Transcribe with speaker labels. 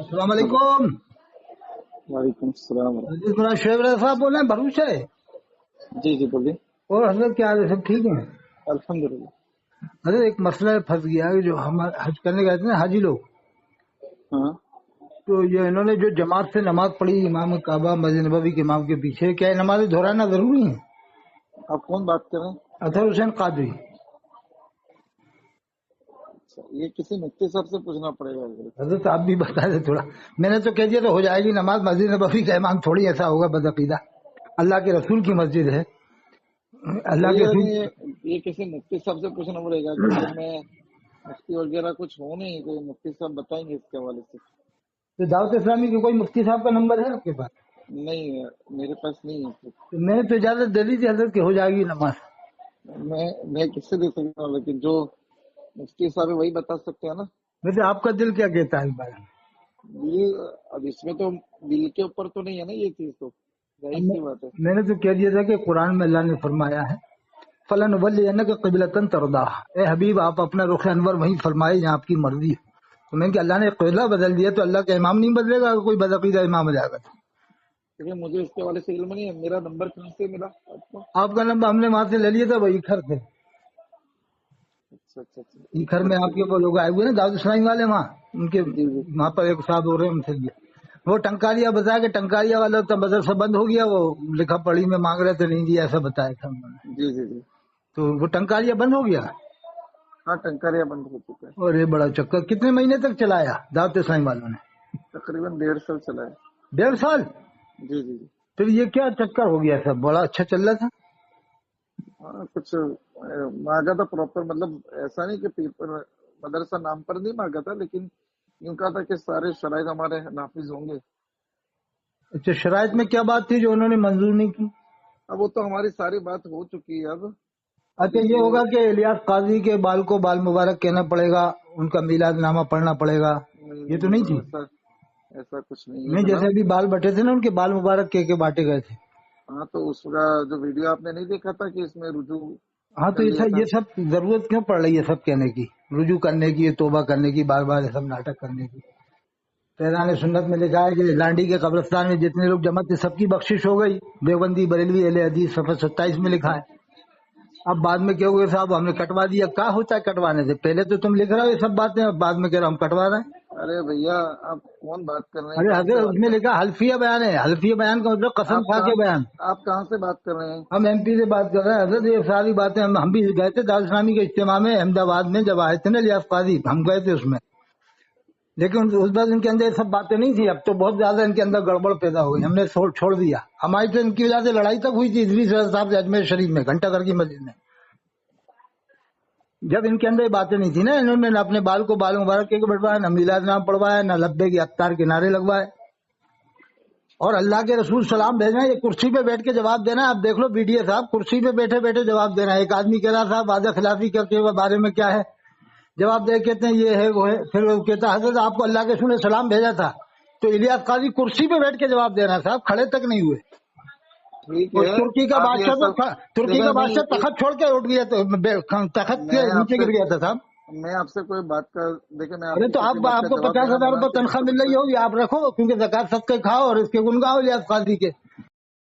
Speaker 1: السلام علیکم.
Speaker 2: وعلیکم السلام ورحمۃ
Speaker 1: شعیب رضا صاحب بول رہے ہیں بھروچ سے.
Speaker 2: اللہ. جی بولیے.
Speaker 1: اور حضرت کیا حال ہے؟ سب ٹھیک ہیں؟
Speaker 2: الحمدللہ.
Speaker 1: حضرت ایک مسئلہ پھنس گیا ہے. جو ہم حج کرنے گئے تھے نا حاجی لوگ،
Speaker 2: ہاں
Speaker 1: تو یہ انہوں نے جو جماعت سے نماز پڑھی امام کعبہ مسجد نبوی کے امام کے پیچھے، کیا یہ نماز دہرانا ضروری ہے؟
Speaker 2: آپ کون بات کر رہے ہیں؟
Speaker 1: اطہر حسین قادری.
Speaker 2: اچھا، یہ کسی مفتی صاحب سے پوچھنا پڑے گا.
Speaker 1: حضرت آپ بھی بتا دیں تھوڑا. میں نے تو کہہ دیا تو ہو جائے گی نماز. مسجد نبوی کا امام تھوڑی ایسا ہوگا بدعقیدہ. اللہ کے رسول کی مسجد ہے. اللہ کے رسول
Speaker 2: یہ کسی مفتی صاحب سے پوچھنا پڑے گا کیونکہ میں مفتی وغیرہ کچھ ہوں نہیں، تو مفتی صاحب بتائیں گے اس کے حوالے سے.
Speaker 1: تو دعوت اسلامی کے کوئی مفتی صاحب کا نمبر ہے آپ کے پاس؟
Speaker 2: نہیں، میرے پاس نہیں ہے.
Speaker 1: تو میں نے تو اجازت دے دی تھی حضرت کہ ہو جائے گی نماز.
Speaker 2: میں کس سے دے سکتا ہوں، لیکن جو مفتی صاحب ہے وہی بتا سکتے ہیں نا.
Speaker 1: ویسے آپ کا دل کیا کہتا ہے اس بارے میں؟
Speaker 2: دل اب اس میں تو دل کے اوپر تو نہیں ہے نا یہ چیز، تو ظاہر سی بات ہے.
Speaker 1: میں نے تو کہہ دیا تھا کہ قرآن میں اللہ نے فرمایا ہے فَلَنُوَلِّيَنَّكَ قِبْلَةً تَرْضَاهَا، اے حبیب آپ اپنا رخ انور وہیں فرمائے جہاں آپ کی مرضی ہے. تو میں نے کہ اللہ نے قبلہ بدل دیا تو اللہ کا امام نہیں بدلے گا؟ کوئی بدعقیدہ امام ہو جائے گا.
Speaker 2: لیکن مجھے اس کے حوالے سے علم نہیں ہے. میرا نمبر کہاں سے ملا آپ کو؟
Speaker 1: آپ کا نمبر ہم نے وہاں سے لے لیا تھا، وہ ایکھر سے.
Speaker 2: اچھا.
Speaker 1: ایکھر میں آپ کے وہ لوگ آئے ہوئے نا دعوت اسلامی والے، وہاں ان کے
Speaker 2: جی
Speaker 1: وہاں پر ایک صاحب ہو رہے ہیں ان سے لیا. وہ ٹنکاریا بتایا کہ ٹنکاریا والا تو مدرسہ بند ہو گیا، وہ لکھا پڑھی میں مانگ رہے تھے نہیں دیا، ایسا بتایا تھا انہوں نے.
Speaker 2: جی.
Speaker 1: تو وہ ٹنکاریا بند ہو گیا.
Speaker 2: ہاں، ٹنکاریا بند ہو چکا ہے.
Speaker 1: اور یہ بڑا چکر. کتنے مہینے تک چلایا دعوت اسلامی والوں نے؟
Speaker 2: تقریباً 1.5 سال چلا ہے.
Speaker 1: 1.5 سال.
Speaker 2: جی.
Speaker 1: پھر یہ کیا چکر ہو گیا؟ سب بڑا اچھا چل رہا تھا.
Speaker 2: ہاں، کچھ مانگا تھا پراپر، مطلب ایسا نہیں کہ پیپر مدرسہ نام پر نہیں مانگا تھا، لیکن یوں کہا تھا کہ سارے شرائط ہمارے نافذ ہوں گے.
Speaker 1: اچھا، شرائط میں کیا بات تھی جو انہوں نے منظور نہیں کی؟
Speaker 2: اب وہ تو ہماری ساری بات ہو چکی ہے. اب
Speaker 1: اچھا، یہ ہوگا کہ الیاس قاضی کے بال کو بال مبارک کہنا پڑے گا، ان کا میلاد نامہ پڑھنا پڑے گا، یہ تو نہیں تھی؟
Speaker 2: ایسا کچھ نہیں ہے
Speaker 1: نہیں، جیسے
Speaker 2: جناب.
Speaker 1: ابھی بال بٹے تھے نا ان کے بال مبارک کہہ کے بانٹے گئے تھے.
Speaker 2: ہاں، تو اس کا جو ویڈیو آپ نے نہیں دیکھا تھا کہ اس میں رجوع
Speaker 1: ہاں، تو
Speaker 2: کر لیا تھا.
Speaker 1: یہ سب ضرورت کیوں پڑ رہی ہے سب کہنے کی، رجوع کرنے کی، توبہ کرنے کی، بار بار یہ سب ناٹک کرنے کی؟ فیضان سنت میں لکھا ہے کہ لانڈی کے قبرستان میں جتنے لوگ جمع تھے سب کی بخشش ہو گئی. دیوبندی بریلوی اہل حدیث صفحہ 27 میں لکھا ہے. اب بعد میں کیا ہوگا صاحب ہم نے کٹوا دیا. کیا ہوتا ہے کٹوانے سے؟ پہلے تو تم لکھ رہے ہو یہ سب باتیں، اب بعد میں کہہ رہے ہم کٹوا رہے ہیں.
Speaker 2: ارے بھیا، آپ کون بات کر رہے ہیں؟
Speaker 1: ارے
Speaker 2: کہاں سے
Speaker 1: حضرت اس
Speaker 2: بات
Speaker 1: میں
Speaker 2: کر
Speaker 1: لکھا حلفیہ بیان ہے. حلفیہ بیان کا مطلب قسم کھا کے بیان.
Speaker 2: آپ کہاں سے بات کر رہے ہیں؟
Speaker 1: ہم ایم پی سے بات کر رہے ہیں حضرت. یہ ساری باتیں ہم بھی گئے تھے دعوت اسلامی کے اجتماع میں احمد آباد میں، جب آئے تھے نا الیاس قاضی ہم گئے تھے اس میں. لیکن اس بار ان کے اندر یہ سب باتیں نہیں تھی. اب تو بہت زیادہ ان کے اندر گڑبڑ پیدا ہو گئی، ہم نے چھوڑ دیا. ہماری تو ان کی وجہ سے لڑائی تک ہوئی تھی ادریس رضا صاحب سے اجمیر شریف میں گھنٹہ گھر کی مسجد میں. جب ان کے اندر یہ باتیں نہیں تھی نا، انہوں نے نہ اپنے بال کو بال مبارک کے بٹوایا، نہ میلاد نام پڑھوایا، نہ لبے کی اختار کے نعرے لگوائے. اور اللہ کے رسول سلام بھیجنا، یہ کرسی پہ بیٹھ کے جواب دینا. آپ دیکھ لو بی ڈی اے صاحب کرسی پہ بیٹھے بیٹھے جواب دینا. ایک آدمی کہہ رہا صاحب وعدہ خلافی کے بارے میں کیا ہے، جواب دے کہتے ہیں یہ ہے وہ ہے. پھر وہ کہتا حضرت آپ کو اللہ کے رسول نے سلام بھیجا تھا. تو الیاس قاضی کرسی پہ بیٹھ کے جواب دے رہا ہے صاحب، کھڑے تک نہیں ہوئے.
Speaker 2: ٹھیک
Speaker 1: اور
Speaker 2: ہے.
Speaker 1: ترکی کا بادشاہ تخت چھوڑ کے اٹھ گیا، تخت کے نیچے گر گیا تھا صاحب.
Speaker 2: میں آپ سے کوئی بات کر دیکھیں، میں
Speaker 1: ارے تو آپ کو 50,000 روپے تنخواہ مل رہی ہوگی، آپ رکھو کیونکہ زکات صدقے کھاؤ اور اس کے گن گاؤ الیاس قاضی کے.